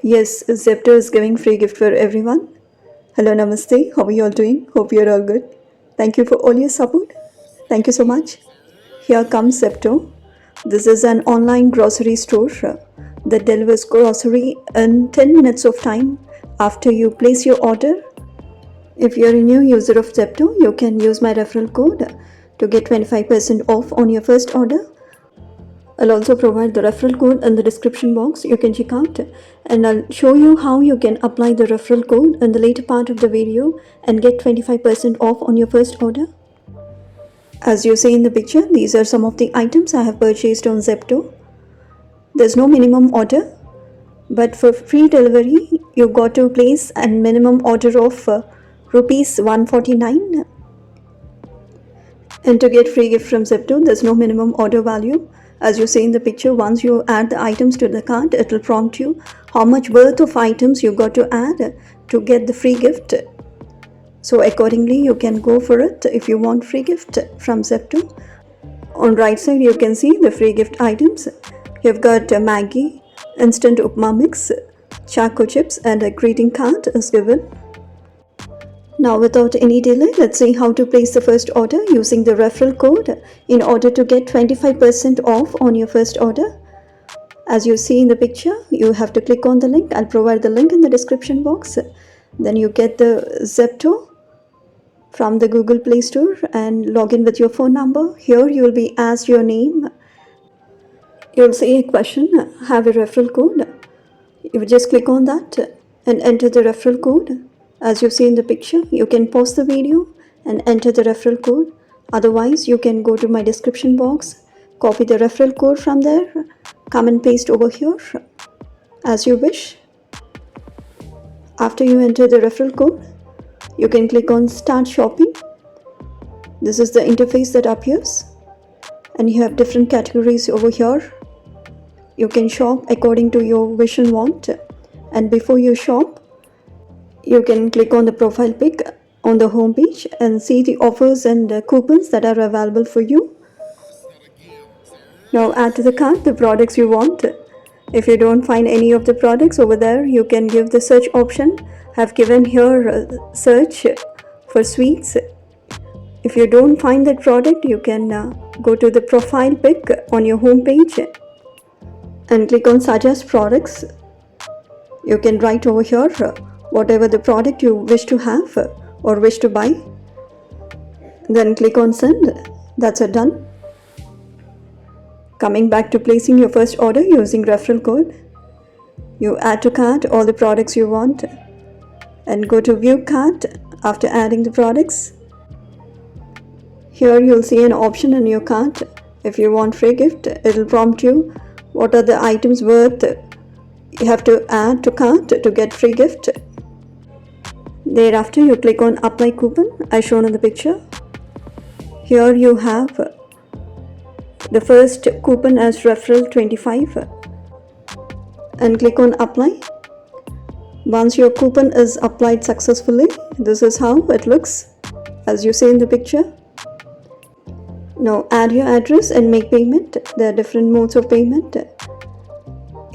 Yes, Zepto is giving free gift for everyone. Hello, namaste. How are you all doing? Hope you're all good. Thank you for all your support. Thank you so much. Here comes Zepto. This is an online grocery store that delivers grocery in 10 minutes of time after you place your order. If you're a new user of Zepto, you can use my referral code to get 25% off on your first order. I'll also provide the referral code in the description box. You can check out, and I'll show you how you can apply the referral code in the later part of the video and get 25% off on your first order. As you see in the picture, these are some of the items I have purchased on Zepto. There's no minimum order, but for free delivery, you got to place a minimum order of rupees 149. And to get free gift from Zepto, there's no minimum order value. As you see in the picture, once you add the items to the cart, it will prompt you how much worth of items you got to add to get the free gift. So accordingly, you can go for it if you want free gift from Zepto. On right side, you can see the free gift items. You've got Maggi, instant upma mix, choco chips, and a greeting card is given. Now without any delay, let's see how to place the first order using the referral code in order to get 25% off on your first order. As you see in the picture, you have to click on the link. I'll provide the link in the description box. Then you get the Zepto from the Google Play Store and log in with your phone number. Here you will be asked your name. You'll see a question, have a referral code. You just click on that and enter the referral code. As you see in the picture, you can pause the video and enter the referral code. Otherwise, you can go to my description box, copy the referral code from there, come and paste over here as you wish. After you enter the referral code, you can click on Start Shopping. This is the interface that appears, and you have different categories over here. You can shop according to your wish and want, and before you shop, you can click on the profile pic on the home page and see the offers and coupons that are available for you. Now add to the cart the products you want. If you don't find any of the products over there, you can give the search option. I've given here search for sweets. If you don't find that product, you can go to the profile pic on your home page and click on suggest products. You can write over here whatever the product you wish to have or wish to buy. Then click on send. That's it, done. Coming back to placing your first order using referral code, you add to cart all the products you want and go to view cart after adding the products. Here you'll see an option in your cart. If you want free gift, it will prompt you what are the items worth you have to add to cart to get free gift. Thereafter, you click on apply coupon as shown in the picture. Here you have the first coupon as referral 25 and click on apply. Once your coupon is applied successfully, this is how it looks as you see in the picture. Now add your address and make payment. There are different modes of payment.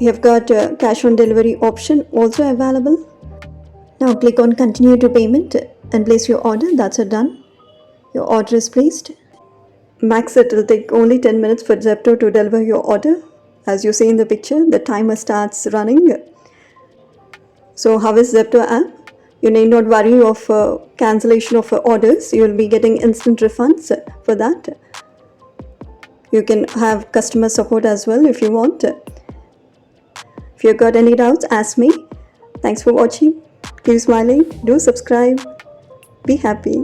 You have got a cash on delivery option also available. Now click on continue to payment and place your order. That's it, done. Your order is placed. Max it will take only 10 minutes for Zepto to deliver your order. As you see in the picture, the timer starts running. So how is Zepto app? You need not worry of cancellation of orders. You will be getting instant refunds for that. You can have customer support as well if you want. If you got any doubts, ask me. Thanks for watching. Keep smiling. Do subscribe. Be happy.